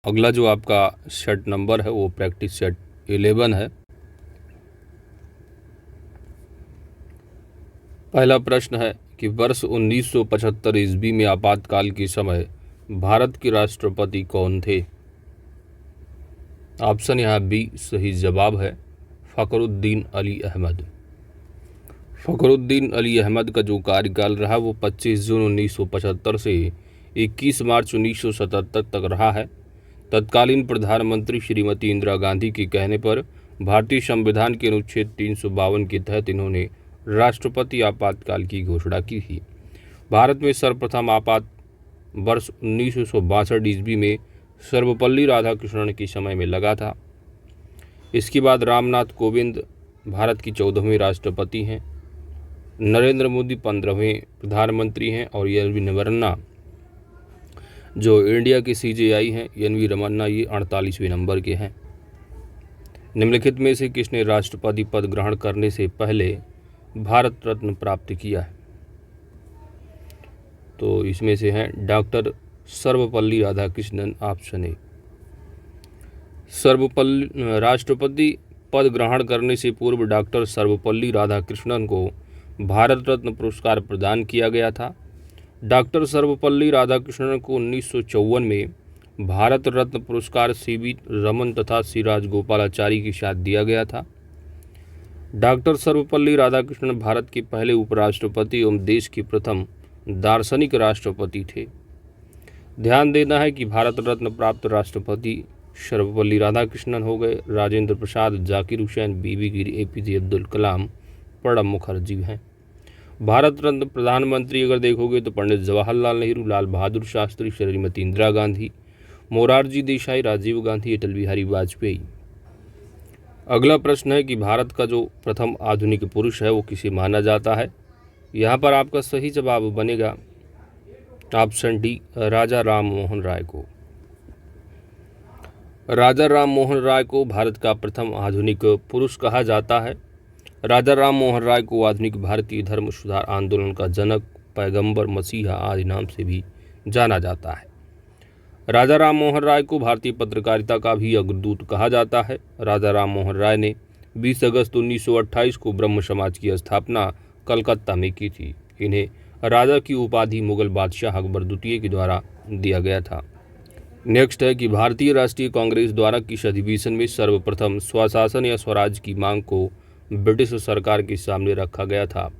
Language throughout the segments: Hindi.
अगला जो आपका सेट नंबर है वो प्रैक्टिस सेट 11 है। पहला प्रश्न है कि वर्ष 1975 ईस्वी में आपातकाल के समय भारत के राष्ट्रपति कौन थे? ऑप्शन यहाँ बी सही जवाब है फ़खरुद्दीन अली अहमद। फ़खरुद्दीन अली अहमद का जो कार्यकाल रहा वो 25 जून 1975 से 21 मार्च 1977 तक रहा है। तत्कालीन प्रधानमंत्री श्रीमती इंदिरा गांधी के कहने पर भारतीय संविधान के अनुच्छेद 352 के तहत इन्होंने राष्ट्रपति आपातकाल की घोषणा की थी। भारत में सर्वप्रथम आपात वर्ष 1962 ईस्वी में सर्वपल्ली राधाकृष्णन के समय में लगा था। इसके बाद रामनाथ कोविंद भारत की 14वें राष्ट्रपति हैं, नरेंद्र मोदी 15वें प्रधानमंत्री हैं और एल.वी. नरमन्ना जो इंडिया के CJI हैं, एन.वी. रमन्ना ये 48वें नंबर के हैं। निम्नलिखित में से किसने राष्ट्रपति पद ग्रहण करने से पहले भारत रत्न प्राप्त किया है? तो इसमें से हैं doctor Sarvepalli Radhakrishnan, option A. राष्ट्रपति पद ग्रहण करने से पूर्व डॉक्टर सर्वपल्ली राधाकृष्णन को भारत रत्न पुरस्कार प्रदान किया गया था। डॉक्टर सर्वपल्ली राधाकृष्णन को 1954 में भारत रत्न पुरस्कार CV रमन तथा सी राजगोपालाचारी के साथ दिया गया था। डॉक्टर सर्वपल्ली राधाकृष्णन भारत के पहले उपराष्ट्रपति एवं देश के प्रथम दार्शनिक राष्ट्रपति थे। ध्यान देना है कि भारत रत्न प्राप्त राष्ट्रपति सर्वपल्ली राधाकृष्णन हो गए, राजेंद्र प्रसाद, जाकिर हुसैन, बीबी गिरी, APJ अब्दुल कलाम, प्रणब मुखर्जी हैं। भारत रत्न प्रधानमंत्री अगर देखोगे तो पंडित जवाहरलाल नेहरू, लाल बहादुर शास्त्री, श्रीमती इंदिरा गांधी, मोरारजी देसाई, राजीव गांधी, अटल बिहारी वाजपेयी। अगला प्रश्न है कि भारत का जो प्रथम आधुनिक पुरुष है वो किसे माना जाता है? यहाँ पर आपका सही जवाब बनेगा ऑप्शन डी राजा राम मोहन राय को। राजा राम मोहन राय को भारत का प्रथम आधुनिक पुरुष कहा जाता है। राजा राम मोहन राय को आधुनिक भारतीय धर्म सुधार आंदोलन का जनक, पैगंबर, मसीहा आदि नाम से भी जाना जाता है। राजा राम मोहन राय को भारतीय पत्रकारिता का भी अग्रदूत कहा जाता है। राजा राम मोहन राय ने 20 अगस्त 1928 को ब्रह्म समाज की स्थापना कलकत्ता में की थी। इन्हें राजा की उपाधि मुगल बादशाह अकबर द्वितीय के द्वारा दिया गया था। नेक्स्ट है कि भारतीय राष्ट्रीय कांग्रेस द्वारा किस अधिवेशन में सर्वप्रथम स्वशासन या स्वराज की मांग को ब्रिटिश सरकार के सामने रखा गया था?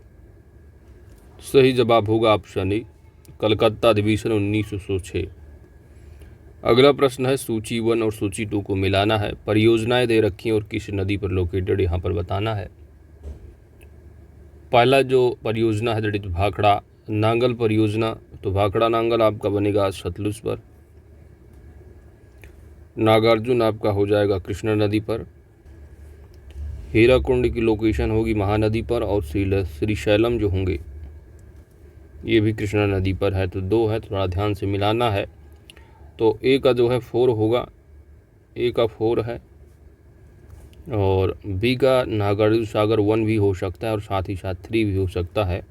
सही जवाब होगा ऑप्शन ए कलकत्ता अधिवेशन 1906। अगला प्रश्न है सूची 1 और सूची 2 को मिलाना है। परियोजनाएं दे रखी हैं और किस नदी पर लोकेटेड यहाँ पर बताना है। पहला जो परियोजना है दैट इज भाखड़ा नांगल परियोजना, तो भाखड़ा नांगल आपका बनेगा सतलुज पर। नागार्जुन आपका हो जाएगा कृष्णा नदी पर। हीराकुंड की लोकेशन होगी महानदी पर और श्रीशैलम जो होंगे ये भी कृष्णा नदी पर है। तो 2 है, थोड़ा ध्यान से मिलाना है। तो ए का जो है 4 होगा, ए का 4 है और बी का नागार्जुन सागर 1 भी हो सकता है और साथ ही साथ 3 भी हो सकता है।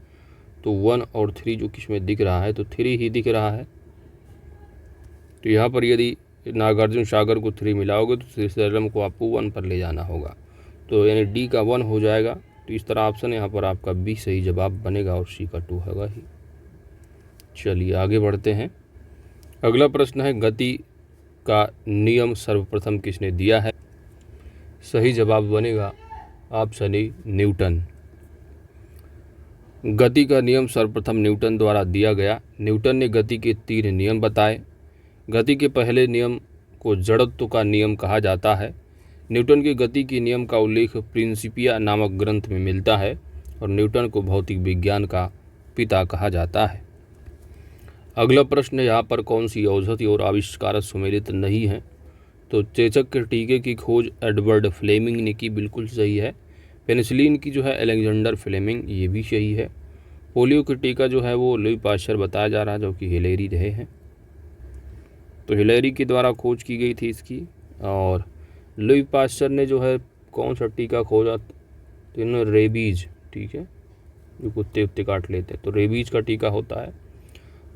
तो 1 और 3 जो किसमें दिख रहा है तो 3 ही दिख रहा है। तो यहाँ पर यदि नागार्जुन सागर को 3 मिलाओगे तो श्रीशैलम को आपको 1 पर ले जाना होगा। तो यानी डी का 1 हो जाएगा। तो इस तरह ऑप्शन यहाँ पर आपका बी सही जवाब बनेगा और सी का 2 होगा ही। चलिए आगे बढ़ते हैं। अगला प्रश्न है गति का नियम सर्वप्रथम किसने दिया है? सही जवाब बनेगा ऑप्शन ए न्यूटन। गति का नियम सर्वप्रथम न्यूटन द्वारा दिया गया। न्यूटन ने गति के 3 नियम बताए। गति के पहले नियम को जड़त्व का नियम कहा जाता है। न्यूटन के गति के नियम का उल्लेख प्रिंसिपिया नामक ग्रंथ में मिलता है और न्यूटन को भौतिक विज्ञान का पिता कहा जाता है। अगला प्रश्न यहाँ पर कौन सी औषधि और आविष्कार सुमेलित नहीं है? तो चेचक के टीके की खोज एडवर्ड फ्लेमिंग ने की, बिल्कुल सही है। पेनिसिलिन की जो है अलेक्जेंडर फ्लेमिंग, ये भी सही है। पोलियो का टीका जो है वो लुई पाश्चर बताया जा रहा है जो कि हिलेरी रहे हैं। तो हिलेरी के द्वारा खोज की गई थी इसकी। और लुई पाश्चर ने जो है कौन सा टीका खोजा? तो इन्होंने रेबीज, ठीक है, जो कुत्ते उत्ते काट लेते हैं, तो रेबीज का टीका होता है।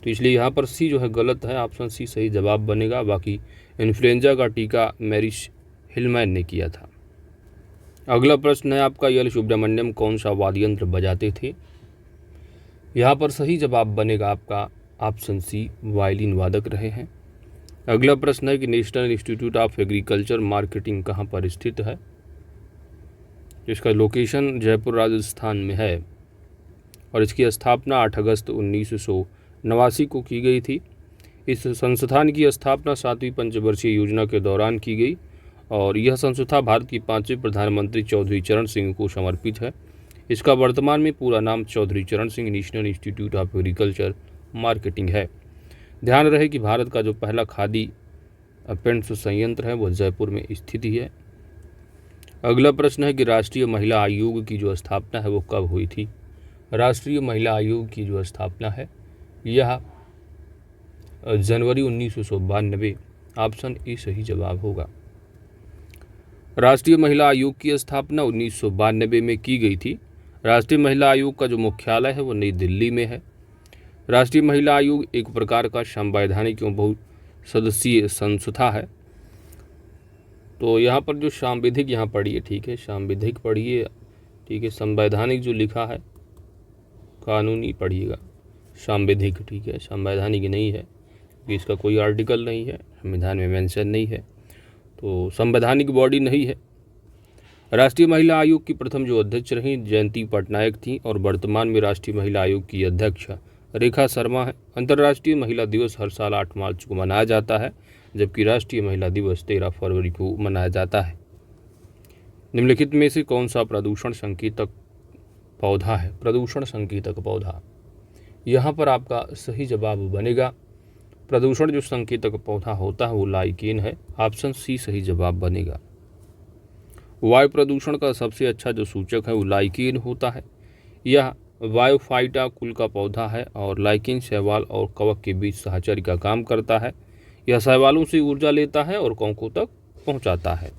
तो इसलिए यहाँ पर सी जो है गलत है, ऑप्शन सी सही जवाब बनेगा। बाकी इन्फ्लुएंजा का टीका मैरिश हिलमैन ने किया था। अगला प्रश्न है आपका, एल सुब्रमण्यम कौन सा वाद्य यंत्र बजाते थे? यहाँ पर सही जवाब बनेगा आपका ऑप्शन सी, वायलिन वादक रहे हैं। अगला प्रश्न है कि national institute of agriculture marketing कहाँ पर स्थित है? इसका लोकेशन जयपुर राजस्थान में है और इसकी स्थापना 8 अगस्त 1989 को की गई थी। इस संस्थान की स्थापना 7वीं पंचवर्षीय योजना के दौरान की गई और यह संस्था भारत की 5वें प्रधानमंत्री चौधरी चरण सिंह को समर्पित है। इसका वर्तमान में पूरा नाम चौधरी चरण Singh national institute of agriculture marketing है। ध्यान रहे कि भारत का जो पहला खादी पेंट्स संयंत्र है वो जयपुर में स्थित ही है। अगला प्रश्न है कि राष्ट्रीय महिला आयोग की जो स्थापना है वो कब हुई थी? राष्ट्रीय महिला आयोग की जो स्थापना है यह जनवरी 1992, ऑप्शन ए सही जवाब होगा। राष्ट्रीय महिला आयोग की स्थापना 1992 में की गई थी। राष्ट्रीय महिला आयोग का जो मुख्यालय है वो नई दिल्ली में है। राष्ट्रीय महिला आयोग एक प्रकार का संवैधानिक एवं बहुसदस्यीय संस्था है। तो यहाँ पर जो सांविधिक यहाँ पढ़िए, ठीक है, सांविधिक पढ़िए, ठीक है, संवैधानिक जो लिखा है कानूनी पढ़िएगा, सांविधिक, ठीक है, संवैधानिक नहीं है कि इसका कोई आर्टिकल नहीं है, संविधान में मेंशन नहीं है, तो संवैधानिक बॉडी नहीं है। राष्ट्रीय महिला आयोग की प्रथम जो अध्यक्ष रहीं जयंती पटनायक थी और वर्तमान में राष्ट्रीय महिला आयोग की अध्यक्ष रेखा शर्मा है। अंतर्राष्ट्रीय महिला दिवस हर साल 8 मार्च को मनाया जाता है, जबकि राष्ट्रीय महिला दिवस 13 फरवरी को मनाया जाता है। निम्नलिखित में से कौन सा प्रदूषण संकेतक पौधा है? प्रदूषण संकेतक पौधा, यहाँ पर आपका सही जवाब बनेगा, प्रदूषण जो संकेतक पौधा होता है वो लाइकेन है, ऑप्शन सी सही जवाब बनेगा। वायु प्रदूषण का सबसे अच्छा जो सूचक है वो लाइकेन होता है। यह वायोफाइटा कुल का पौधा है और लाइकेन शैवाल और कवक के बीच सहचर्य का काम करता है। यह शैवालों से ऊर्जा लेता है और कवकों तक पहुंचाता है।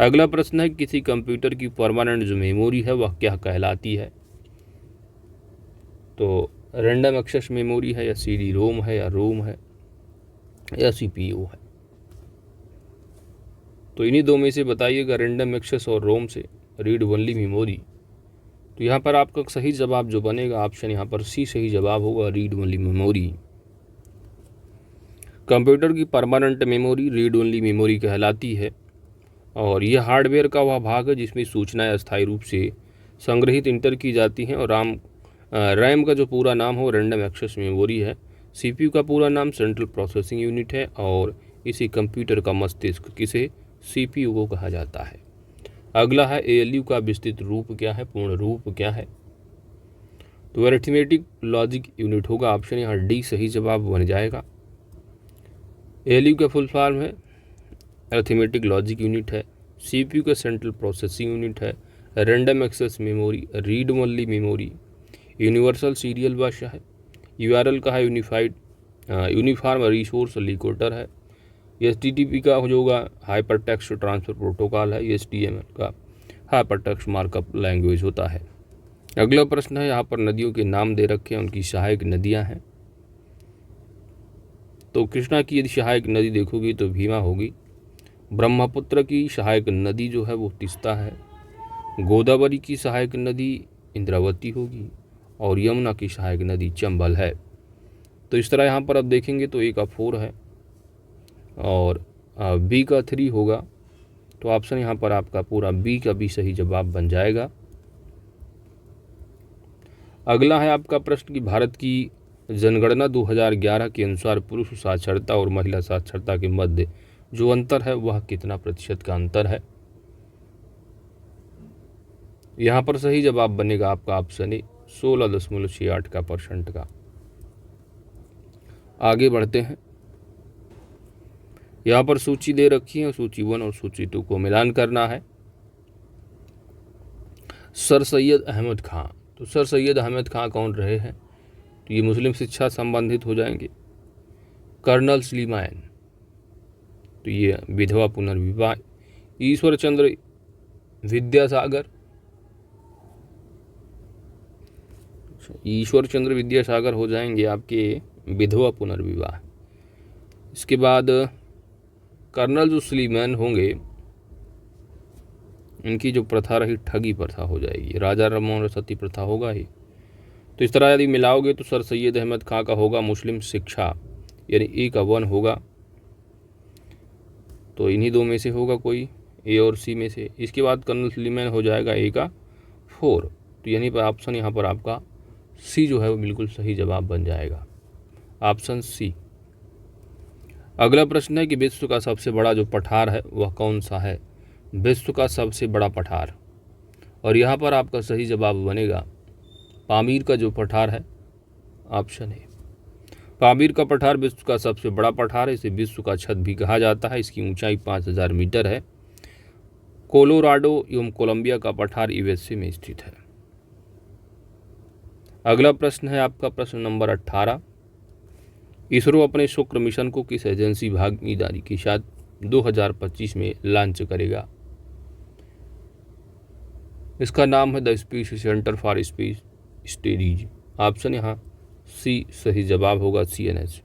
अगला प्रश्न है, किसी कंप्यूटर की परमानेंट जो मेमोरी है वह क्या कहलाती है? तो रैंडम एक्सेस मेमोरी है या CD रोम है या रोम है या CPU है? तो इन्हीं दो में से बताइएगा, रैंडम एक्सेस और रोम से रीड ओनली मेमोरी। तो यहाँ पर आपका सही जवाब जो बनेगा ऑप्शन यहाँ पर सी सही जवाब होगा, रीड ओनली मेमोरी। कंप्यूटर की permanent memory read only memory कहलाती है और यह हार्डवेयर का वह भाग है जिसमें सूचनाएं अस्थायी रूप से संग्रहित इंटर की जाती हैं और रैम का जो पूरा नाम हो रैंडम एक्सेस मेमोरी है। CPU का पूरा नाम सेंट्रल प्रोसेसिंग यूनिट है और इसी कंप्यूटर का मस्तिष्क किसे CPU को कहा जाता है। अगला है, ALU का विस्तृत रूप क्या है, पूर्ण रूप क्या है? तो अरिथमेटिक लॉजिक यूनिट होगा, ऑप्शन यहाँ डी सही जवाब बन जाएगा। ALU का फुल फॉर्म है अरिथमेटिक लॉजिक यूनिट है, CPU का सेंट्रल प्रोसेसिंग यूनिट है, random access memory, read only memory, universal serial bus है, URL का है यूनिफॉर्म रिसोर्स लोकेटर है, HTTP का जो होगा हाइपर टेक्स्ट ट्रांसफर प्रोटोकॉल है, HTML का हाइपर टेक्स्ट मार्कअप लैंग्वेज होता है। अगला प्रश्न है, यहाँ पर नदियों के नाम दे रखे हैं, उनकी सहायक नदियाँ हैं। तो कृष्णा की यदि सहायक नदी देखोगी तो भीमा होगी, ब्रह्मपुत्र की सहायक नदी जो है वो तीस्ता है, गोदावरी की सहायक नदी इंद्रावती होगी और यमुना की सहायक नदी चंबल है। तो इस तरह यहाँ पर अब देखेंगे तो A का 4 है और B का 3 होगा, तो ऑप्शन यहाँ पर आपका पूरा B का भी सही जवाब बन जाएगा। अगला है आपका प्रश्न कि भारत की जनगणना 2011 के अनुसार पुरुष साक्षरता और महिला साक्षरता के मध्य जो अंतर है वह कितना प्रतिशत का अंतर है? यहाँ पर सही जवाब बनेगा आपका ऑप्शन ए 16.68% का। आगे बढ़ते हैं, यहाँ पर सूची दे रखी है, सूची 1 और सूची 2 को मिलान करना है। सर सैयद अहमद खां, तो सर सैयद अहमद खां कौन रहे हैं? तो ये मुस्लिम शिक्षा संबंधित हो जाएंगे। कर्नल सलीमान, तो ये विधवा पुनर्विवाह। ईश्वर चंद्र विद्यासागर, ईश्वर चंद्र विद्यासागर हो जाएंगे आपके विधवा पुनर्विवाह। इसके बाद कर्नल जो सुलेमान होंगे इनकी जो प्रथा रही ठगी प्रथा हो जाएगी, राजा रमोन सती प्रथा होगा ही। तो इस तरह यदि मिलाओगे तो सर सैयद अहमद खां का होगा मुस्लिम शिक्षा, यानी ए का 1 होगा, तो इन्हीं 2 में से होगा कोई, ए और सी में से। इसके बाद कर्नल सुलेमान हो जाएगा ए का 4, तो यानी पर ऑप्शन यहाँ पर आपका सी जो है वो बिल्कुल सही जवाब बन जाएगा, ऑप्शन सी। अगला प्रश्न है कि विश्व का सबसे बड़ा जो पठार है वह कौन सा है? विश्व का सबसे बड़ा पठार, और यहाँ पर आपका सही जवाब बनेगा पामीर का जो पठार है, ऑप्शन है। पामीर का पठार विश्व का सबसे बड़ा पठार है, इसे विश्व का छत भी कहा जाता है। इसकी ऊंचाई 5000 मीटर है। कोलोराडो एवं कोलंबिया का पठार यूएसए में स्थित है। अगला प्रश्न है आपका प्रश्न नंबर 18। इसरो अपने शुक्र मिशन को किस एजेंसी भागीदारी के साथ 2025 में लॉन्च करेगा? इसका नाम है the space centre for space studies, option यहाँ सी सही जवाब होगा, CNS।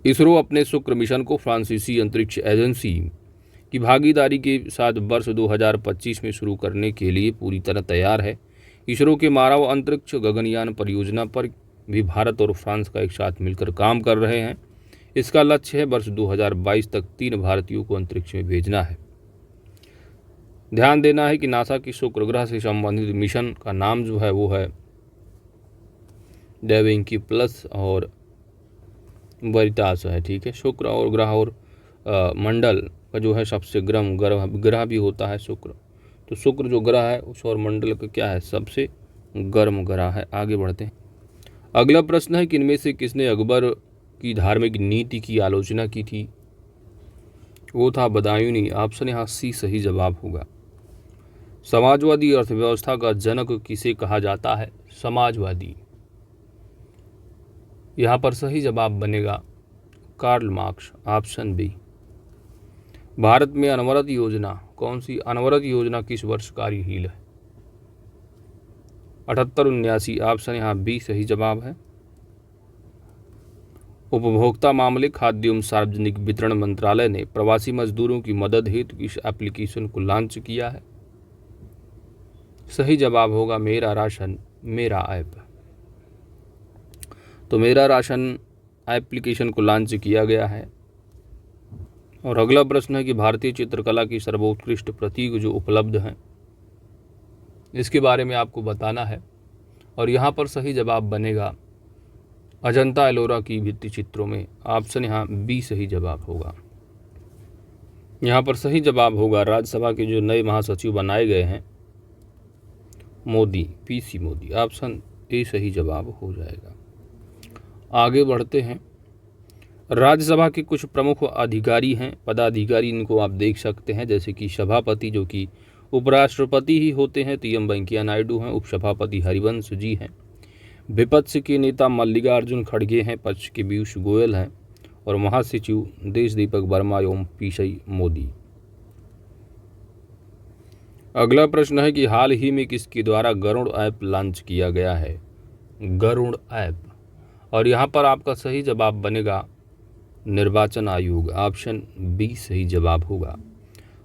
इसरो अपने शुक्र मिशन को फ्रांसीसी अंतरिक्ष एजेंसी की भागीदारी के साथ वर्ष 2025 में शुरू करने के लिए पूरी तरह तैयार है। इसरो के मानव अंतरिक्ष गगनयान परियोजना पर भी भारत और फ्रांस का एक साथ मिलकर काम कर रहे हैं। इसका लक्ष्य है वर्ष 2022 तक 3 भारतीयों को अंतरिक्ष में भेजना है। ध्यान देना है कि नासा की शुक्र ग्रह से संबंधित मिशन का नाम जो है वो है डेविंकी प्लस और वरितास है, ठीक है। शुक्र और ग्रह और मंडल का जो है सबसे गर्म ग्रह भी होता है शुक्र, तो शुक्र जो ग्रह है उस और मंडल का क्या है, सबसे गर्म ग्रह है। आगे बढ़ते हैं। अगला प्रश्न है कि इनमें से किसने अकबर की धार्मिक नीति की आलोचना की थी? वो था बदायूनी, ऑप्शन यहाँ सी सही जवाब होगा। समाजवादी अर्थव्यवस्था का जनक किसे कहा जाता है? समाजवादी, यहाँ पर सही जवाब बनेगा Karl Marx, option B. Bharat में अनवरत योजना कौन सी? अनवरत योजना किस वर्ष कार्यशील है? 78-79, ऑप्शन यहाँ बी सही जवाब है। उपभोक्ता मामले, खाद्य एवं सार्वजनिक वितरण मंत्रालय ने प्रवासी मजदूरों की मदद हेतु इस एप्लीकेशन को लॉन्च किया है। सही जवाब होगा मेरा राशन मेरा ऐप। तो मेरा राशन एप्लीकेशन को लॉन्च किया गया है। और अगला प्रश्न है कि भारतीय चित्रकला की सर्वोत्कृष्ट प्रतीक जो उपलब्ध हैं इसके बारे में आपको बताना है, और यहाँ पर सही जवाब बनेगा अजंता एलोरा की भित्ति चित्रों में, ऑप्शन यहाँ बी सही जवाब होगा। यहाँ पर सही जवाब होगा राज्यसभा के जो नए महासचिव बनाए गए हैं Modi, PC Modi, option A सही जवाब हो जाएगा। आगे बढ़ते हैं। राज्यसभा के कुछ प्रमुख अधिकारी हैं, पदाधिकारी, इनको आप देख सकते हैं, जैसे कि सभापति जो कि उपराष्ट्रपति ही होते हैं, TM वेंकैया नायडू हैं, उपसभापति हरिवंश जी हैं, विपक्ष के नेता मल्लिकार्जुन खड़गे हैं, पक्ष के पीयूष गोयल हैं, और महासचिव देश दीपक वर्मा एवं पीसी मोदी। अगला प्रश्न है कि हाल ही में किसके द्वारा गरुड़ ऐप लॉन्च किया गया है? गरुड़ ऐप, और यहाँ पर आपका सही जवाब बनेगा निर्वाचन आयोग, ऑप्शन बी सही जवाब होगा।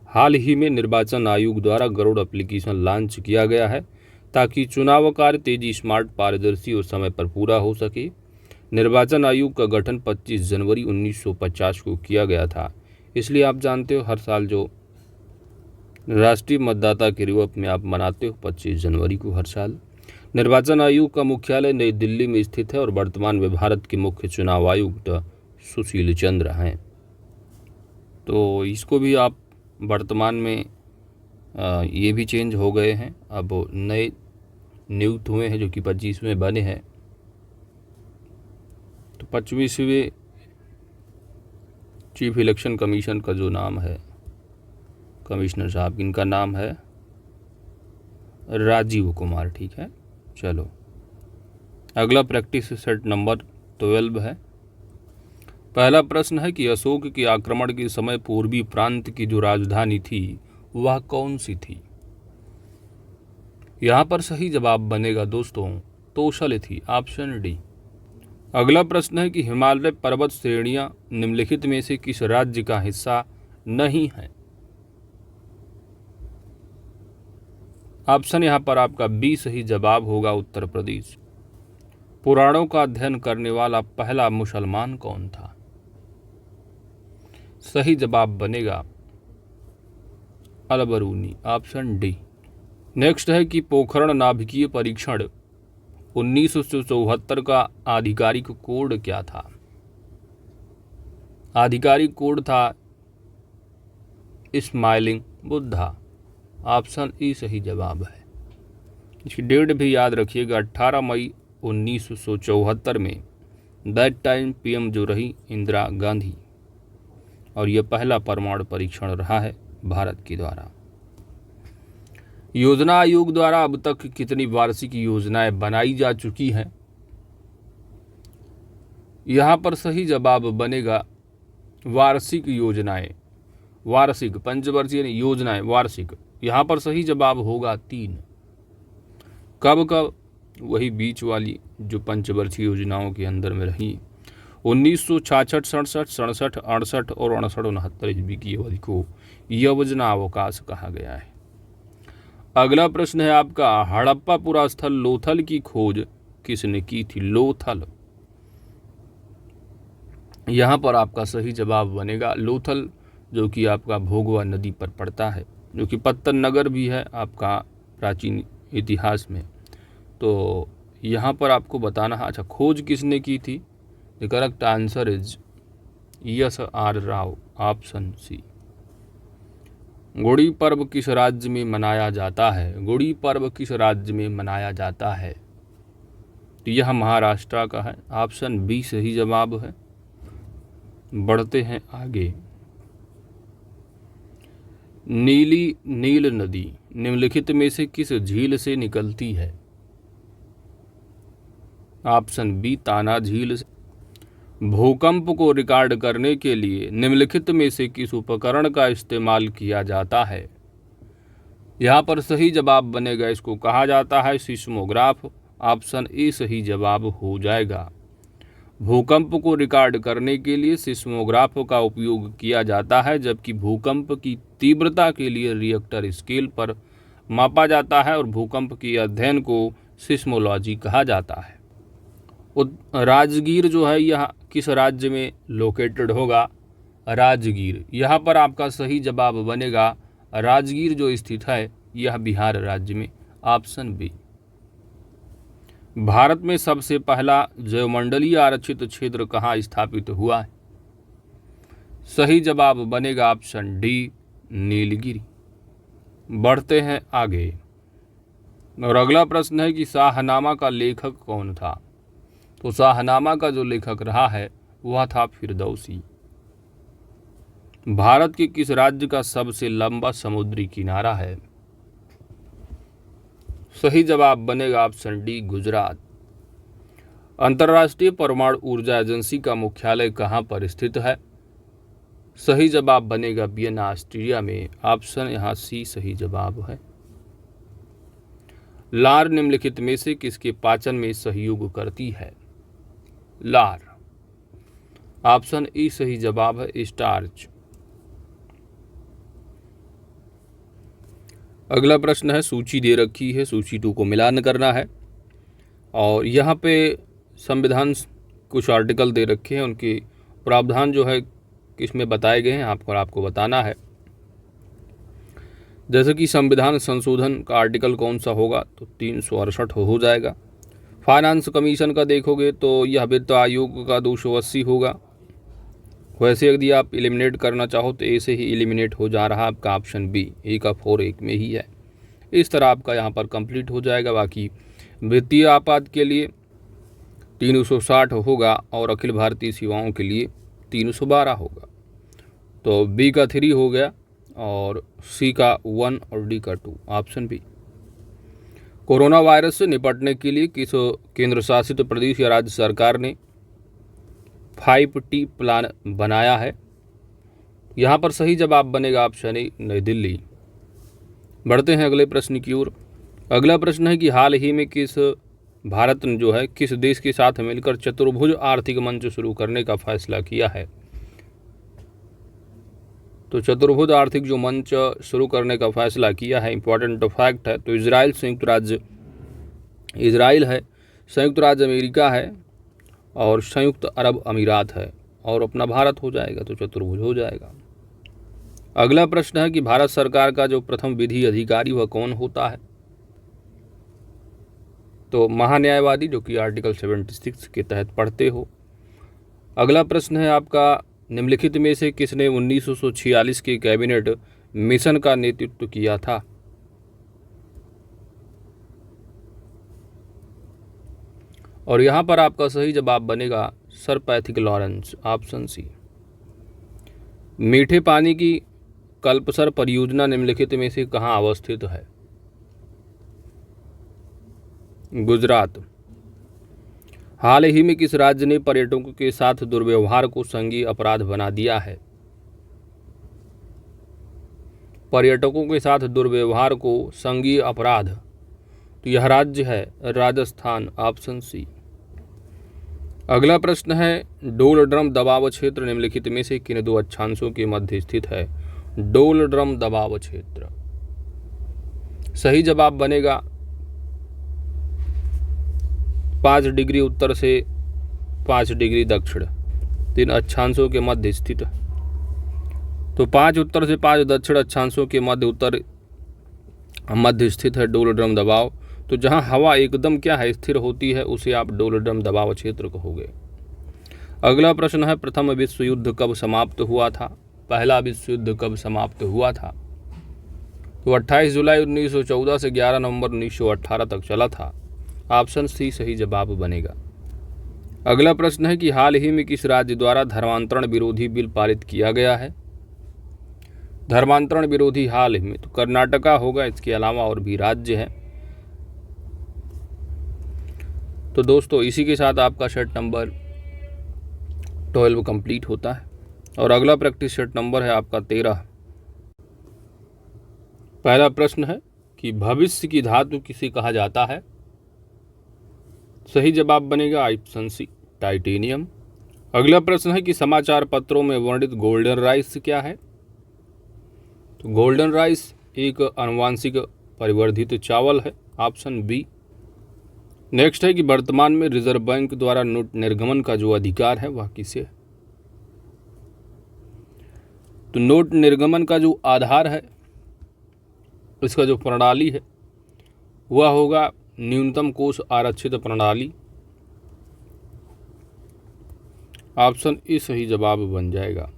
हाल ही में निर्वाचन आयोग द्वारा गरुड़ एप्लीकेशन लॉन्च किया गया है ताकि चुनाव कार्य तेजी, स्मार्ट, पारदर्शी और समय पर पूरा हो सके। निर्वाचन आयोग का गठन 25 जनवरी 1950 को किया गया था। इसलिए आप जानते हो हर साल जो राष्ट्रीय मतदाता के रूप में आप मनाते हो 25 जनवरी को हर साल। निर्वाचन आयोग का मुख्यालय नई दिल्ली में स्थित है और वर्तमान में भारत के मुख्य चुनाव आयुक्त सुशील चंद्र हैं। तो इसको भी आप वर्तमान में ये भी चेंज हो गए हैं, अब नए नियुक्त हुए हैं जो कि 25वें बने हैं। तो 25वें चीफ इलेक्शन कमीशन का जो नाम है, कमिश्नर साहब, इनका नाम है राजीव कुमार, ठीक है। चलो अगला प्रैक्टिस सेट नंबर 12 है। पहला प्रश्न है कि अशोक के आक्रमण के समय पूर्वी प्रांत की जो राजधानी थी वह कौन सी थी? यहाँ पर सही जवाब बनेगा दोस्तों तोसल थी, ऑप्शन डी। अगला प्रश्न है कि हिमालय पर्वत श्रेणियां निम्नलिखित में से किस राज्य का हिस्सा नहीं है। ऑप्शन यहां पर आपका बी सही जवाब होगा, उत्तर प्रदेश। पुराणों का अध्ययन करने वाला पहला मुसलमान कौन था। सही जवाब बनेगा अल-बरूनी, ऑप्शन डी। नेक्स्ट है कि पोखरण नाभिकीय परीक्षण 1974 का आधिकारिक कोड क्या था। आधिकारिक कोड था स्माइलिंग बुद्धा, ऑप्शन ई सही जवाब है। इसकी डेट भी याद रखिएगा, 18 मई 1974 में दैट टाइम पीएम जो रही इंदिरा गांधी, और यह पहला परमाणु परीक्षण रहा है भारत के द्वारा। योजना आयोग द्वारा अब तक कितनी वार्षिक योजनाएं बनाई जा चुकी हैं। यहां पर सही जवाब बनेगा वार्षिक योजनाएं, वार्षिक, पंचवर्षीय योजनाएं वार्षिक। यहां पर सही जवाब होगा 3। कब कब, वही बीच वाली जो पंचवर्षीय योजनाओं के अंदर में रही, 1966, 67, 67, 68 और 68, 69 ईस्वी की अवधि को योजना अवकाश कहा गया है। अगला प्रश्न है आपका, हड़प्पा पुरास्थल लोथल की खोज किसने की थी। लोथल, यहां पर आपका सही जवाब बनेगा लोथल, जो कि आपका भोगवा नदी पर पड़ता है, जो कि पत्तन नगर भी है आपका प्राचीन इतिहास में। तो यहाँ पर आपको बताना है, अच्छा खोज किसने की थी। The correct answer is S R. Rao, option C. Gudi Parva किस राज्य में मनाया जाता है। गुड़ी पर्व किस राज्य में मनाया जाता है, तो यह महाराष्ट्र का है, ऑप्शन बी सही जवाब है। बढ़ते हैं आगे। नील नदी निम्नलिखित में से किस झील से निकलती है। ऑप्शन बी ताना झील से। भूकंप को रिकॉर्ड करने के लिए निम्नलिखित में से किस उपकरण का इस्तेमाल किया जाता है। यहाँ पर सही जवाब बनेगा, इसको कहा जाता है सिस्मोग्राफ, ऑप्शन ए सही जवाब हो जाएगा। भूकंप को रिकॉर्ड करने के लिए सिस्मोग्राफ का उपयोग किया जाता है, जबकि भूकंप की तीव्रता के लिए रिएक्टर स्केल पर मापा जाता है और भूकंप के अध्ययन को सिस्मोलॉजी कहा जाता है। राजगीर जो है यह किस राज्य में लोकेटेड होगा। राजगीर, यहाँ पर आपका सही जवाब बनेगा राजगीर जो स्थित है यह बिहार राज्य में, ऑप्शन बी। भारत में सबसे पहला जैवमंडलीय आरक्षित क्षेत्र कहाँ स्थापित हुआ है। सही जवाब बनेगा ऑप्शन डी नीलगिरी। बढ़ते हैं आगे और अगला प्रश्न है कि शाहनामा का लेखक कौन था। तो शाहनामा का जो लेखक रहा है वह था फिरदौसी। भारत के किस राज्य का सबसे लंबा समुद्री किनारा है। सही जवाब बनेगा ऑप्शन डी गुजरात। अंतर्राष्ट्रीय परमाणु ऊर्जा एजेंसी का मुख्यालय कहाँ पर स्थित है। सही जवाब बनेगा वियना ऑस्ट्रिया में, ऑप्शन यहाँ सी सही जवाब है। लार निम्नलिखित में से किसके पाचन में सहयोग करती है। लार, ऑप्शन ई सही जवाब है स्टार्च। अगला प्रश्न है, सूची दे रखी है, सूची 2 को मिलान करना है और यहाँ पे संविधान कुछ आर्टिकल दे रखे हैं, उनके प्रावधान जो है किसमें बताए गए हैं आपको बताना है। जैसे कि संविधान संशोधन का आर्टिकल कौन सा होगा, तो 368 हो जाएगा। फाइनेंस कमीशन का देखोगे तो यह वित्त आयोग का 280 होगा। वैसे यदि आप एलिमिनेट करना चाहो तो ए से ही एलिमिनेट हो जा रहा आपका ऑप्शन बी, ए का 4 एक में ही है। इस तरह आपका यहाँ पर कंप्लीट हो जाएगा। बाकी वित्तीय आपात के लिए 360 होगा और अखिल भारतीय सेवाओं के लिए 312 होगा। तो बी का 3 हो गया और सी का 1 और डी का 2, ऑप्शन बी। कोरोना वायरस से निपटने के लिए किस केंद्र शासित प्रदेश या राज्य सरकार ने 5T प्लान बनाया है। यहाँ पर सही जवाब बनेगा ऑप्शन ए नई दिल्ली। बढ़ते हैं अगले प्रश्न की ओर। अगला प्रश्न है कि हाल ही में किस भारत ने जो है किस देश के साथ मिलकर चतुर्भुज आर्थिक मंच शुरू करने का फैसला किया है? तो चतुर्भुज आर्थिक जो मंच शुरू करने का फैसला किया है, इंपॉर्टेंट फैक्ट है, तो इजराइल है, संयुक्त राज्य अमेरिका है और संयुक्त अरब अमीरात है, और अपना भारत हो जाएगा तो चतुर्भुज हो जाएगा। अगला प्रश्न है कि भारत सरकार का जो प्रथम विधि अधिकारी वह कौन होता है? तो महान्यायवादी, जो कि आर्टिकल 76 के तहत पढ़ते हो। अगला प्रश्न है आपका, निम्नलिखित में से किसने 1946 के कैबिनेट मिशन का नेतृत्व किया था? और यहाँ पर आपका सही जवाब बनेगा sir Pethick Lawrence, option C. मीठे पानी की कल्पसर परियोजना निम्नलिखित में से कहाँ अवस्थित है? गुजरात। हाल ही में किस राज्य ने पर्यटकों के साथ दुर्व्यवहार को संज्ञेय अपराध बना दिया है? पर्यटकों के साथ दुर्व्यवहार को संज्ञेय अपराध, तो यह राज्य है राजस्थान, ऑप्शन सी। अगला प्रश्न है, डोल ड्रम दबाव क्षेत्र निम्नलिखित में से किन दो अक्षांशों के मध्य स्थित है? डोल ड्रम दबाव क्षेत्र, सही जवाब बनेगा 5 डिग्री उत्तर से 5 डिग्री दक्षिण, 3 अक्षांशों के मध्य स्थित। तो 5 उत्तर से 5 दक्षिण अक्षांशों के मध्य स्थित है डोल ड्रम दबाव। तो जहां हवा एकदम क्या है, स्थिर होती है, उसे आप डोल ड्रम दबाव क्षेत्र कहोगे। अगला प्रश्न है, प्रथम विश्व युद्ध कब समाप्त हुआ था? पहला विश्व युद्ध कब समाप्त हुआ था? तो 28 जुलाई 1914 से 11 नवंबर 1918 तक चला था, ऑप्शन सी सही जवाब बनेगा। अगला प्रश्न है कि हाल ही में किस राज्य द्वारा धर्मांतरण विरोधी बिल पारित किया गया है? धर्मांतरण विरोधी हाल ही में, तो कर्नाटका होगा, इसके अलावा और भी राज्य हैं। तो दोस्तों इसी के साथ आपका सेट नंबर 12 कंप्लीट होता है और अगला प्रैक्टिस सेट नंबर है आपका 13। पहला प्रश्न है कि भविष्य की धातु किसे कहा जाता है? सही जवाब बनेगा ऑप्शन सी टाइटेनियम। अगला प्रश्न है कि समाचार पत्रों में वर्णित गोल्डन राइस क्या है? तो गोल्डन राइस एक आनुवांशिक परिवर्धित चावल है, ऑप्शन बी। नेक्स्ट है कि वर्तमान में रिजर्व बैंक द्वारा नोट निर्गमन का जो अधिकार है वह किसे है? तो नोट निर्गमन का जो आधार है, इसका जो प्रणाली है वह होगा न्यूनतम कोष आरक्षित प्रणाली, ऑप्शन ए सही जवाब बन जाएगा।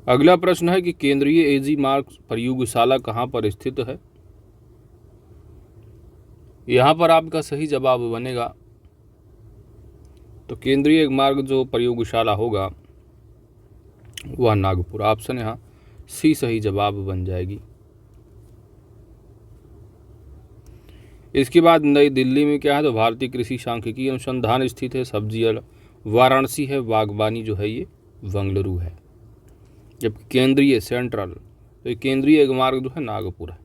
अगला प्रश्न है कि केंद्रीय एजी मार्ग प्रयोगशाला कहाँ पर स्थित है? यहाँ पर आपका सही जवाब बनेगा, तो केंद्रीय मार्ग जो प्रयोगशाला होगा वह नागपुर, ऑप्शन यहाँ सी सही जवाब बन जाएगी। इसके बाद नई दिल्ली में क्या है? तो भारतीय कृषि सांख्यिकी अनुसंधान स्थित है, सब्जी वाराणसी है, बागवानी जो है ये बंगलुरु है, जबकि केंद्रीय सेंट्रल, तो केंद्रीय मार्ग जो है नागपुर है।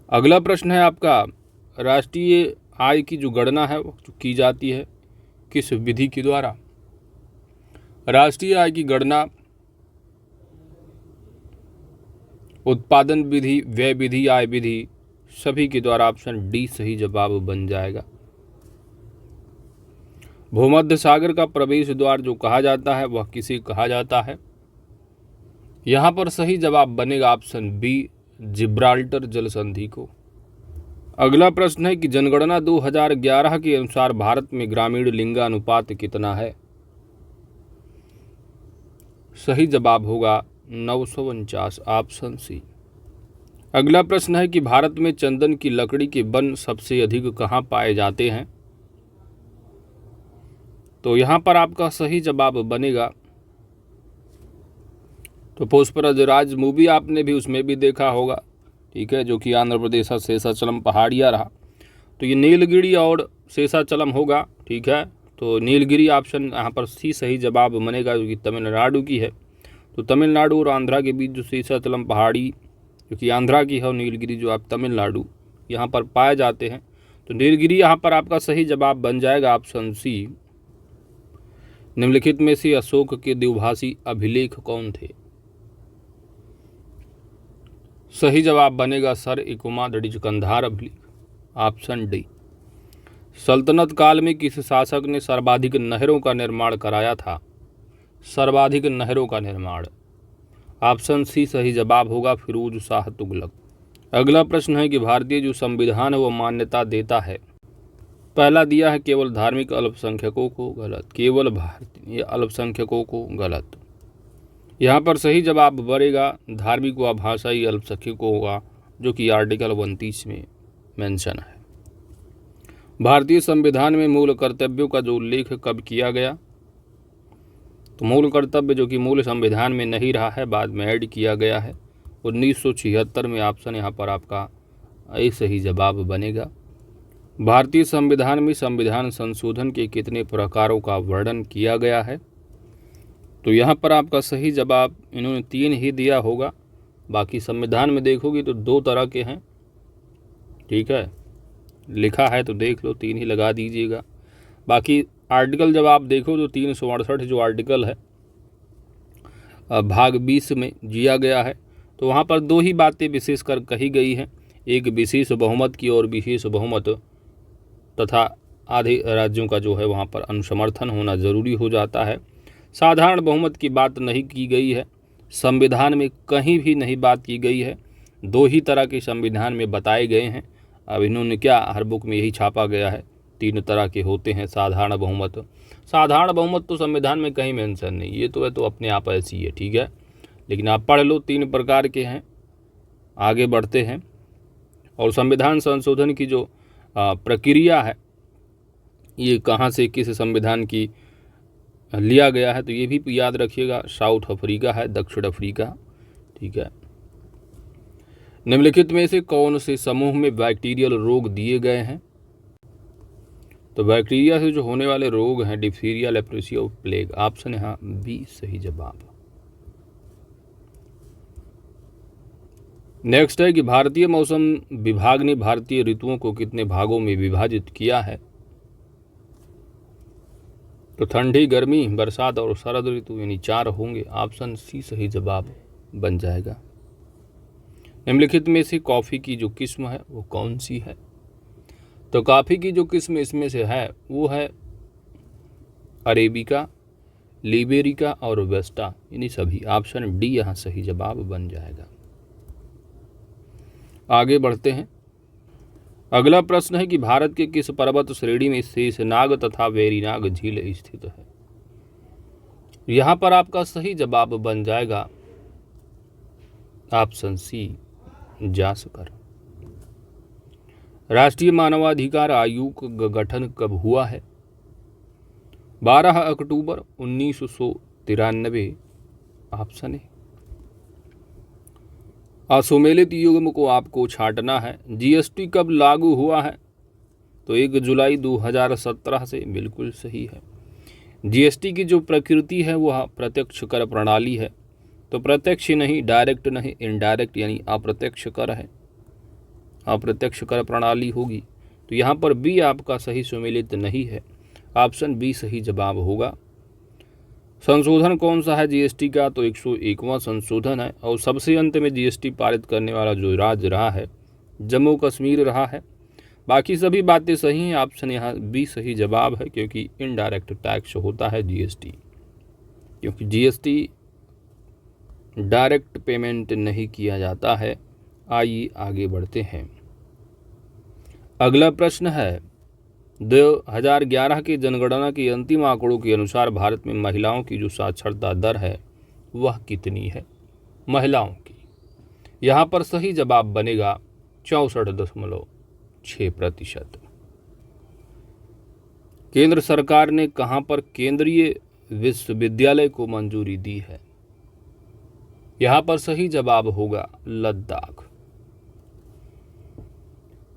अगला प्रश्न है आपका, राष्ट्रीय आय की जो गणना है वो की जाती है किस विधि के द्वारा? राष्ट्रीय आय की गणना उत्पादन विधि, व्यय विधि, आय विधि सभी के द्वारा, ऑप्शन डी सही जवाब बन जाएगा। भूमध्य सागर का प्रवेश द्वार जो कहा जाता है वह किसे कहा जाता है? यहाँ पर सही जवाब बनेगा ऑप्शन बी जिब्राल्टर जल संधि को। अगला प्रश्न है कि जनगणना 2011 के अनुसार भारत में ग्रामीण लिंगानुपात कितना है? सही जवाब होगा 949, ऑप्शन सी। अगला प्रश्न है कि भारत में चंदन की लकड़ी के वन सबसे अधिक कहाँ पाए जाते हैं? तो यहाँ पर आपका सही जवाब बनेगा, तो पुष्पराज राज मूवी आपने भी उसमें भी देखा होगा, ठीक है, जो कि आंध्र प्रदेश का शेषाचलम पहाड़िया रहा, तो ये नीलगिरी और शेषाचलम होगा, ठीक है। तो नीलगिरी ऑप्शन यहाँ पर सी सही जवाब बनेगा, जो कि तमिलनाडु की है। तो तमिलनाडु और आंध्रा के बीच जो शेषाचलम पहाड़ी जो कि आंध्रा की है और नीलगिरी जो आप तमिलनाडु यहाँ पर पाए जाते हैं। तो नीलगिरी यहाँ पर आपका सही जवाब बन जाएगा ऑप्शन सी। निम्नलिखित में से अशोक के द्विभाषी अभिलेख कौन थे? सही जवाब बनेगा सर इकुमा दड़िज कंधार अभिलेख, ऑप्शन डी। सल्तनत काल में किस शासक ने सर्वाधिक नहरों का निर्माण कराया था? सर्वाधिक नहरों का निर्माण, ऑप्शन सी सही जवाब होगा फिरोज शाह तुगलक। अगला प्रश्न है कि भारतीय जो संविधान है वो मान्यता देता है। पहला दिया है केवल धार्मिक अल्पसंख्यकों को, गलत। केवल भारतीय अल्पसंख्यकों को, गलत। यहाँ पर सही जवाब बनेगा धार्मिक व भाषाई अल्पसंख्यकों का, जो कि आर्टिकल 29 में मेंशन है। भारतीय संविधान में मूल कर्तव्यों का जो उल्लेख कब किया गया? तो मूल कर्तव्य जो कि मूल संविधान में नहीं रहा है, बाद में ऐड किया गया है 1976 में। ऑप्शन यहाँ पर आपका ए सही जवाब बनेगा। भारतीय संविधान में संविधान संशोधन के कितने प्रकारों का वर्णन किया गया है? तो यहाँ पर आपका सही जवाब इन्होंने 3 ही दिया होगा। बाकी संविधान में देखोगे तो 2 तरह के हैं, ठीक है, लिखा है तो देख लो, 3 ही लगा दीजिएगा। बाकी आर्टिकल जब आप देखो तो 368 जो आर्टिकल है भाग 20 में जिया गया है, तो वहाँ पर 2 ही बातें विशेषकर कही गई हैं। एक विशेष बहुमत की और विशेष बहुमत तथा आधे राज्यों का जो है वहाँ पर अनुसमर्थन होना ज़रूरी हो जाता है। साधारण बहुमत की बात नहीं की गई है, संविधान में कहीं भी नहीं बात की गई है। 2 ही तरह के संविधान में बताए गए हैं। अब इन्होंने क्या, हर बुक में यही छापा गया है, 3 तरह के होते हैं साधारण बहुमत। साधारण बहुमत तो संविधान में कहीं मेंशन नहीं, ये तो है तो अपने आप ऐसी है, ठीक है, लेकिन आप पढ़ लो 3 प्रकार के हैं। आगे बढ़ते हैं। और संविधान संशोधन की जो प्रक्रिया है ये कहाँ से किस संविधान की लिया गया है, तो ये भी याद रखिएगा, साउथ अफ्रीका है, दक्षिण अफ्रीका, ठीक है। निम्नलिखित में से कौन से समूह में बैक्टीरियल रोग दिए गए हैं? तो बैक्टीरिया से जो होने वाले रोग हैं डिप्थीरिया, लेप्रोसिया और प्लेग, ऑप्शन यहाँ बी सही जवाब। नेक्स्ट है कि भारतीय मौसम विभाग ने भारतीय ऋतुओं को कितने भागों में विभाजित किया है? तो ठंडी, गर्मी, बरसात और शरद ऋतु यानी 4 होंगे। ऑप्शन सी सही जवाब बन जाएगा। निम्नलिखित में से कॉफ़ी की जो किस्म है वो कौन सी है? तो कॉफ़ी की जो किस्म इसमें से है वो है अरेबिका, लिबेरिका और वेस्टा, यानी सभी। ऑप्शन डी यहाँ सही जवाब बन जाएगा। आगे बढ़ते हैं। अगला प्रश्न है कि भारत के किस पर्वत श्रेणी में शेषनाग तथा वेरीनाग झील स्थित है? यहाँ पर आपका सही जवाब बन जाएगा ऑप्शन सी जासकर। राष्ट्रीय मानवाधिकार आयोग का गठन कब हुआ है? 12 अक्टूबर 1993, ऑप्शन ए। असुमेलित युग्म को आपको छांटना है। जीएसटी कब लागू हुआ है? तो 1 जुलाई 2017 से, बिल्कुल सही है। जीएसटी की जो प्रकृति है वह प्रत्यक्ष कर प्रणाली है, तो प्रत्यक्ष नहीं, डायरेक्ट नहीं, इनडायरेक्ट यानी अप्रत्यक्ष कर है, अप्रत्यक्ष कर प्रणाली होगी। तो यहाँ पर बी आपका सही सुमेलित नहीं है, ऑप्शन बी सही जवाब होगा। संशोधन कौन सा है जीएसटी का? तो 101वां संशोधन है। और सबसे अंत में जीएसटी पारित करने वाला जो राज्य रहा है जम्मू कश्मीर रहा है। बाकी सभी बातें सही हैं, ऑप्शन यहाँ बी सही जवाब है, क्योंकि इनडायरेक्ट टैक्स होता है जीएसटी, क्योंकि जीएसटी डायरेक्ट पेमेंट नहीं किया जाता है। आइए आगे बढ़ते हैं। अगला प्रश्न है 2011 की जनगणना के अंतिम आंकड़ों के अनुसार भारत में महिलाओं की जो साक्षरता दर है वह कितनी है? महिलाओं की, यहाँ पर सही जवाब बनेगा 64.6%। केंद्र सरकार ने कहाँ पर केंद्रीय विश्वविद्यालय को मंजूरी दी है? यहाँ पर सही जवाब होगा लद्दाख।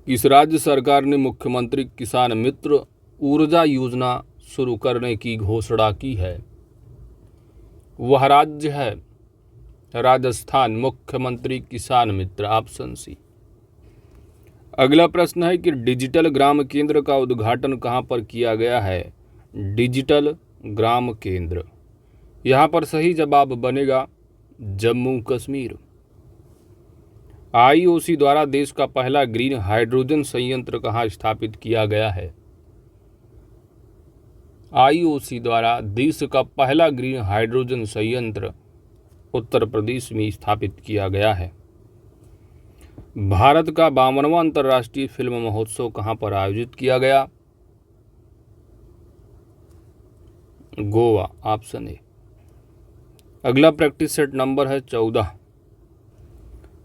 किस राज्य सरकार ने मुख्यमंत्री किसान मित्र ऊर्जा योजना शुरू करने की घोषणा की है? वह राज्य है राजस्थान, मुख्यमंत्री किसान मित्र, ऑप्शन सी। अगला प्रश्न है कि डिजिटल ग्राम केंद्र का उद्घाटन कहाँ पर किया गया है। डिजिटल ग्राम केंद्र, यहाँ पर सही जवाब बनेगा जम्मू कश्मीर। आईओसी द्वारा देश का पहला ग्रीन हाइड्रोजन संयंत्र कहाँ स्थापित किया गया है। आईओसी द्वारा देश का पहला ग्रीन हाइड्रोजन संयंत्र उत्तर प्रदेश में स्थापित किया गया है। भारत का 52वां अंतर्राष्ट्रीय फिल्म महोत्सव कहाँ पर आयोजित किया गया। Goa, option A. अगला प्रैक्टिस सेट नंबर है 14।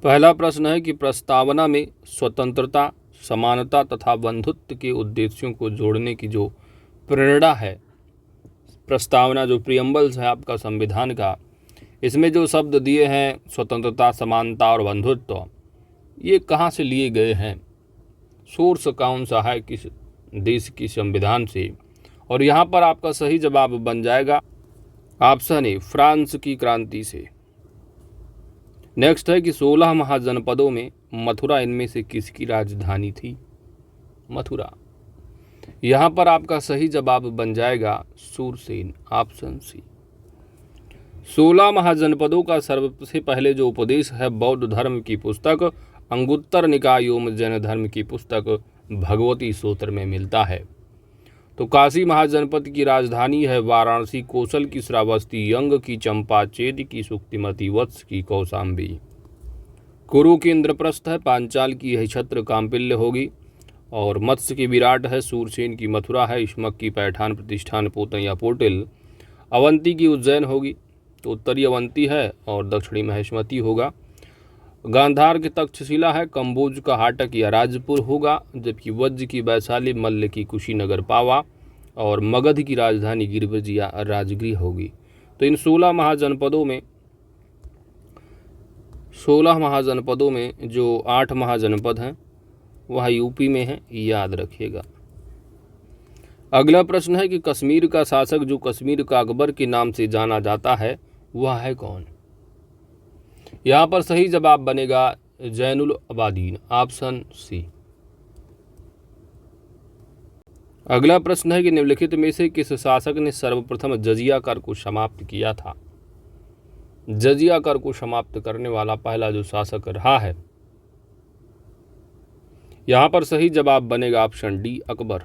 पहला प्रश्न है कि प्रस्तावना में स्वतंत्रता, समानता तथा बंधुत्व के उद्देश्यों को जोड़ने की जो प्रेरणा है, प्रस्तावना जो प्रियम्बल्स है आपका संविधान का, इसमें जो शब्द दिए हैं स्वतंत्रता, समानता और बंधुत्व, ये कहाँ से लिए गए हैं, सोर्स कौन सा है, किस देश की संविधान से। और यहाँ पर आपका सही जवाब बन जाएगा ऑप्शन ए, फ्रांस की क्रांति से। नेक्स्ट है कि 16 महाजनपदों में मथुरा इनमें से किसकी राजधानी थी। मथुरा, यहाँ पर आपका सही जवाब बन जाएगा सूरसेन, ऑप्शन सी। 16 महाजनपदों का सबसे पहले जो उपदेश है बौद्ध धर्म की पुस्तक अंगुत्तर निकाय एवं जैन धर्म की पुस्तक भगवती सूत्र में मिलता है। तो काशी महाजनपद की राजधानी है वाराणसी, कौशल की श्रावस्ती, यंग की चंपा, चेद की सुक्तिमती, वत्स की कौशाम्बी। कुरु की इंद्रप्रस्थ है, पांचाल की यही छत्र काम्पिल्य होगी, और मत्स्य की विराट है, सूरसेन की मथुरा है, इश्मक की पैठान प्रतिष्ठान पोतन या पोटिल, अवंती की उज्जैन होगी, तो उत्तरी अवंती है और दक्षिणी महेशमती होगा। गांधार की तक्षशिला है, कंबोज का हाटक या राजपुर होगा, जबकि वज्र की वैशाली, मल्ल की कुशीनगर पावा और मगध की राजधानी गिरवज या राजगृह होगी। तो इन 16 महाजनपदों में जो 8 महाजनपद हैं वह यूपी में है, याद रखिएगा। अगला प्रश्न है कि कश्मीर का शासक जो कश्मीर का अकबर के नाम से जाना जाता है वह है कौन। यहाँ पर सही जवाब बनेगा जैनुल अबादीन, ऑप्शन सी। अगला प्रश्न है कि निम्नलिखित में से किस शासक ने सर्वप्रथम जजिया कर को समाप्त किया था। जजिया कर को समाप्त करने वाला पहला जो शासक रहा है, यहाँ पर सही जवाब बनेगा ऑप्शन डी, अकबर।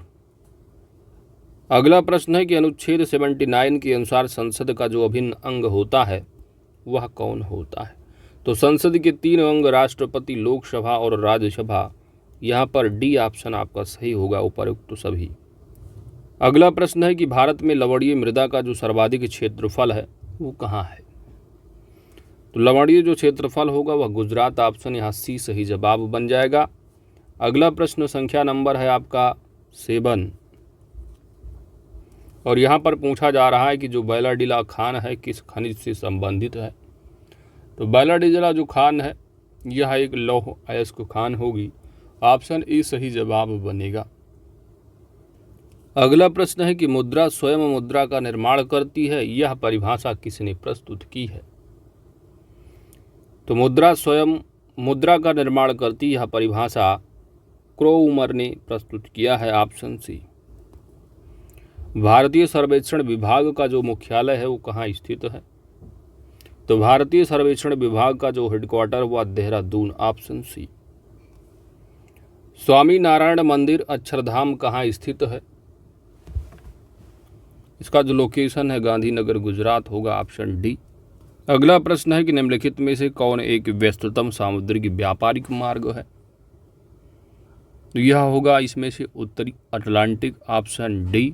अगला प्रश्न है कि अनुच्छेद 79 के अनुसार संसद का जो अभिन्न अंग होता है वह कौन होता है। तो संसद के 3 अंग राष्ट्रपति, लोकसभा और राज्यसभा, यहाँ पर डी ऑप्शन आपका सही होगा, उपरोक्त सभी। अगला प्रश्न है कि भारत में लवणीय मृदा का जो सर्वाधिक क्षेत्रफल है वो कहाँ है। तो लवणीय जो क्षेत्रफल होगा वह गुजरात, ऑप्शन यहाँ सी सही जवाब बन जाएगा। अगला प्रश्न संख्या नंबर है आपका 7 और यहाँ पर पूछा जा रहा है कि जो बैलाडिला खान है किस खनिज से संबंधित है। तो बैलाडिला जो खान है यह एक लौह अयस्क खान होगी, ऑप्शन ए सही जवाब बनेगा। अगला प्रश्न है कि मुद्रा स्वयं मुद्रा का निर्माण करती है, यह परिभाषा किसने प्रस्तुत की है। तो मुद्रा स्वयं मुद्रा का निर्माण करती यह परिभाषा क्रोउमर ने प्रस्तुत किया है, ऑप्शन सी। भारतीय सर्वेक्षण विभाग का जो मुख्यालय है वो कहाँ स्थित है। तो भारतीय सर्वेक्षण विभाग का जो हेडक्वार्टर हुआ देहरादून, ऑप्शन सी। स्वामी नारायण मंदिर अक्षरधाम कहाँ स्थित है। इसका जो लोकेशन है गांधीनगर, गुजरात होगा, ऑप्शन डी। अगला प्रश्न है कि निम्नलिखित में से कौन एक व्यस्ततम सामुद्रिक व्यापारिक मार्ग है। तो यह होगा इसमें से उत्तरी अटलांटिक, ऑप्शन डी।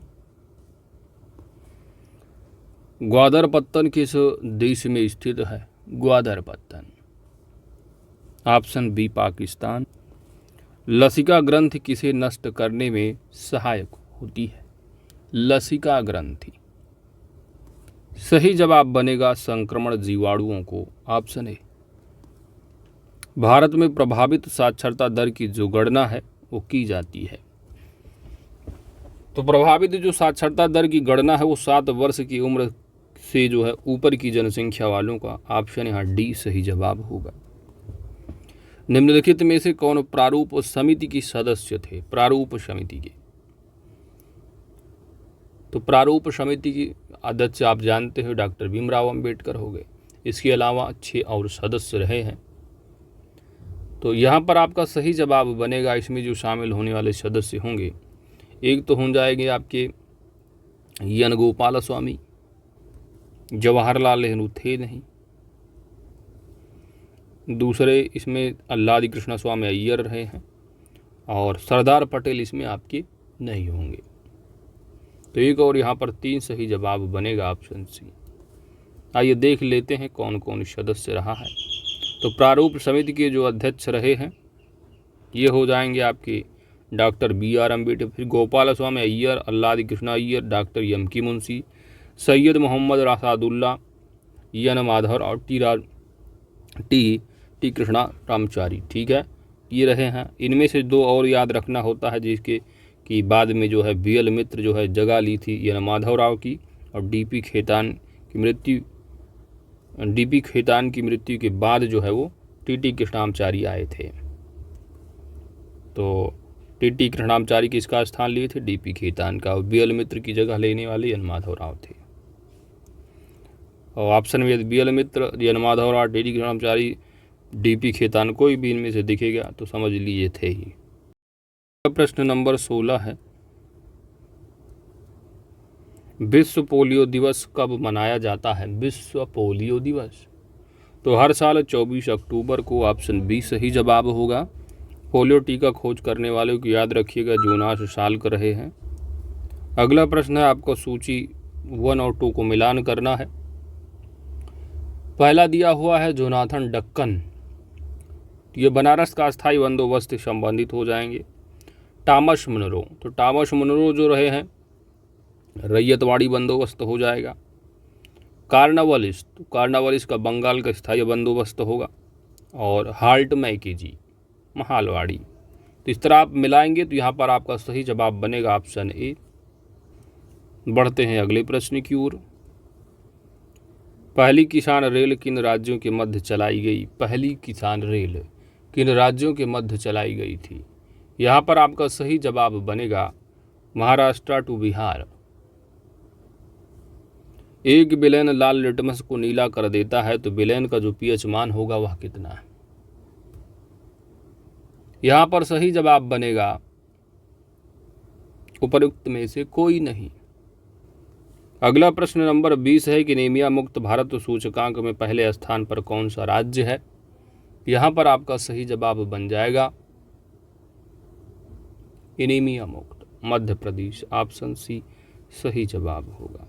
ग्वादरपत्तन किस देश में स्थित है। ग्वादरपत्तन, ऑप्शन बी, पाकिस्तान। लसिका ग्रंथि किसे नष्ट करने में सहायक होती है। लसिका ग्रंथि, सही जवाब बनेगा संक्रमण जीवाणुओं को, ऑप्शन ए। भारत में प्रभावित साक्षरता दर की जो गणना है वो की जाती है। तो प्रभावित जो साक्षरता दर की गणना है वो 7 वर्ष की उम्र से जो है ऊपर की जनसंख्या वालों का, ऑप्शन यहाँ डी सही जवाब होगा। निम्नलिखित में से कौन प्रारूप समिति की सदस्य थे? प्रारूप समिति के, तो प्रारूप समिति की अध्यक्ष आप जानते हो डॉक्टर भीमराव अंबेडकर हो गए। इसके अलावा 6 और सदस्य रहे हैं। तो यहाँ पर आपका सही जवाब बनेगा, इसमें जो शामिल होने वाले सदस्य होंगे, एक तो हो जाएंगे आपके एन गोपाल स्वामी, जवाहरलाल नेहरू थे नहीं, दूसरे इसमें अल्लादी कृष्ण स्वामी अय्यर रहे हैं, और सरदार पटेल इसमें आपके नहीं होंगे। तो एक और यहाँ पर 3 सही जवाब बनेगा ऑप्शन सी। आइए देख लेते हैं कौन कौन सदस्य रहा है। तो प्रारूप समिति के जो अध्यक्ष रहे हैं ये हो जाएंगे आपके डॉक्टर BR अम्बेडकर, फिर Gopal Swami Ayyar, Alladi Krishna Ayyar, doctor MK Munshi, Syed Mohammad Rasadulla, N Madhava और टी कृष्णा रामचारी। ठीक है, ये रहे हैं। इनमें से 2 और याद रखना होता है, जिसके कि बाद में जो है BL मित्र जो है जगह ली थी एन माधवराव की, और DP खेतान की मृत्यु के बाद जो है वो TT कृष्णाचारी आए थे। तो TT कृष्णाचारी किसका स्थान लिए थे? DP खेतान का, और BL मित्र की जगह लेने वाले एन माधवराव थे। और ऑप्शन में BL Mitra, N Madhavrao, TT Krishnachari, DP Khaitan, कोई भी इनमें से दिखेगा तो समझ लीजिए थे ही। प्रश्न नंबर 16 है, विश्व पोलियो दिवस कब मनाया जाता है? विश्व पोलियो दिवस तो हर साल 24 अक्टूबर को। ऑप्शन बी सही जवाब होगा। पोलियो टीका खोज करने वालों को याद रखिएगा जोनास साल कर रहे हैं। अगला प्रश्न है, आपको सूची 1 और 2 को मिलान करना है। पहला दिया हुआ है जोनाथन डक्कन, ये बनारस का स्थायी बंदोबस्त से संबंधित हो जाएंगे। टॉमस मुनरो, तो टॉमस मुनरो जो रहे हैं रैयतवाड़ी बंदोबस्त हो जाएगा। कार्नवालिस, तो कार्नवालिस का बंगाल का स्थायी बंदोबस्त होगा। और हाल्ट मैकेजी महालवाड़ी। तो इस तरह आप मिलाएंगे तो यहाँ पर आपका सही जवाब बनेगा ऑप्शन ए। बढ़ते हैं अगले प्रश्न की ओर। पहली किसान रेल किन राज्यों के मध्य चलाई गई? पहली किसान रेल किन राज्यों के मध्य चलाई गई थी? यहाँ पर आपका सही जवाब बनेगा महाराष्ट्र टू बिहार। एक विलेन लाल लिटमस को नीला कर देता है, तो विलेन का जो pH मान होगा वह कितना है? यहाँ पर सही जवाब बनेगा उपयुक्त में से कोई नहीं। अगला प्रश्न नंबर 20 है कि एनीमिया मुक्त भारत सूचकांक में पहले स्थान पर कौन सा राज्य है? यहाँ पर आपका सही जवाब बन जाएगा एनीमिया मुक्त मध्य प्रदेश। ऑप्शन सी सही जवाब होगा।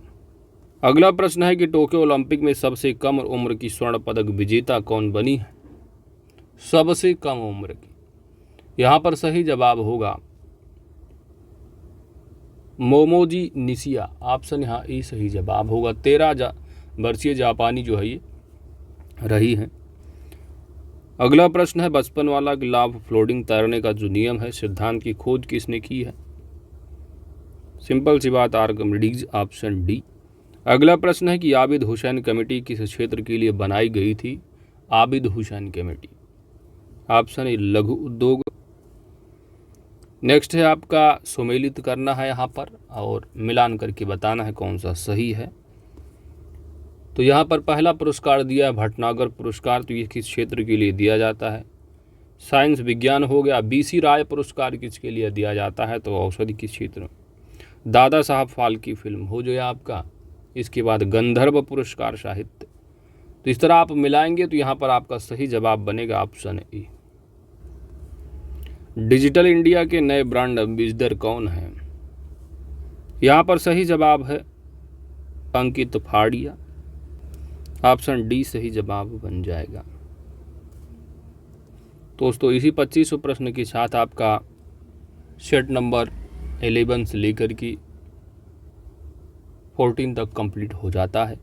अगला प्रश्न है कि टोक्यो ओलंपिक में सबसे कम उम्र की स्वर्ण पदक विजेता कौन बनी है? सबसे कम उम्र की, यहाँ पर सही जवाब होगा मोमोजी निशिया। ऑप्शन यहाँ ए सही जवाब होगा। 13 वर्षीय जापानी जो है ये रही है। अगला प्रश्न है बचपन वाला लाभ फ्लोटिंग तैरने का जो नियम है सिद्धांत की खोज किसने की है? सिंपल सी बात, आर्किमिडीज। Option D. अगला प्रश्न है कि आबिद हुसैन कमेटी किस क्षेत्र के लिए बनाई गई थी? Abid Hussain committee. Option A लघु उद्योग। नेक्स्ट है आपका सुमेलित करना है यहाँ पर और मिलान करके बताना है कौन सा सही है। तो यहाँ पर पहला पुरस्कार दिया है भटनागर पुरस्कार, तो ये किस क्षेत्र के लिए दिया जाता है? साइंस विज्ञान हो गया। BC राय पुरस्कार किसके लिए दिया जाता है? तो औषधि किस क्षेत्र में? दादा साहब फाल्के फिल्म हो जो है आपका। इसके बाद गंधर्व पुरस्कार साहित्य। तो इस तरह आप मिलाएंगे तो यहाँ पर आपका सही जवाब बनेगा ऑप्शन ए। डिजिटल इंडिया के नए ब्रांड एम्बेसडर कौन है? यहाँ पर सही जवाब है अंकित फाड़िया। ऑप्शन डी सही जवाब बन जाएगा। दोस्तों इसी 2500 प्रश्न के साथ आपका सेट नंबर 11 से लेकर की 14 तक कंप्लीट हो जाता है।